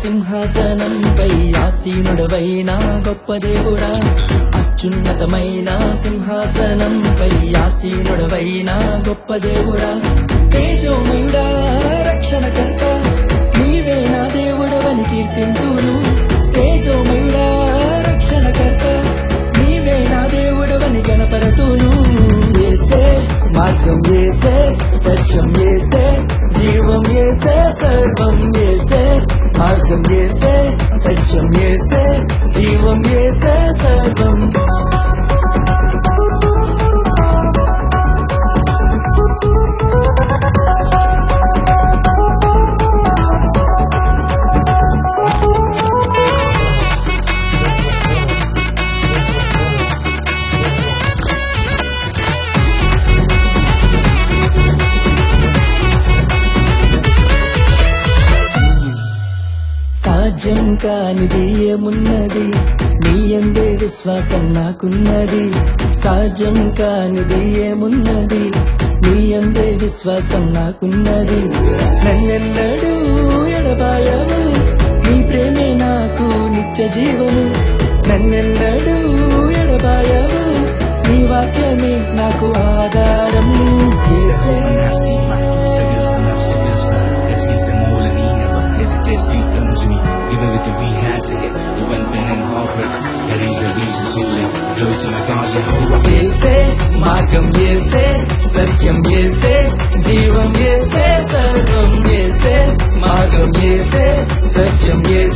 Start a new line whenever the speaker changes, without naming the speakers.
సింహాసనంపై ఆసీనుడవైన గొప్ప దేవుడా, అత్యున్నతమైన సింహాసనంపై ఆసీనుడవైన గొప్ప దేవుడా, తేజోమయుడా రక్షణకర్త నీవే నా దేవుడవని కీర్తింతును. తేజోమయుడా రక్షణకర్త నీవే నా దేవుడవని గణపరతును. యేసే మార్గం యేసే, సత్యం యేసే, జీవం యేసే, సర్వం యేసే. మార్గం యేసే, సత్యం యేసే, జీవం యేసే, సర్వం. సాధ్యం కానిది ఏమున్నది, నీ యందే విశ్వాసం నాకున్నది. సాధ్యం కానిది ఏమున్నది, నీ యందే విశ్వాసం నాకున్నది. నన్నెన్నడూ ఎడబాయవు, నీ ప్రేమే నాకు నిత్య జీవము. నన్నెన్నడూ ఎడబాయవు, నీ వాక్యమే నాకు ఆధారం. యేసే
to come to me, even with the we had to hit. You went been in heartbreaks, there is a reason to live. Glory to my God, Yehovah.
యేసే మార్గం యేసే, సత్యం యేసే, జీవం యేసే, సర్వం యేసే. మార్గం యేసే, సత్యం యేసే.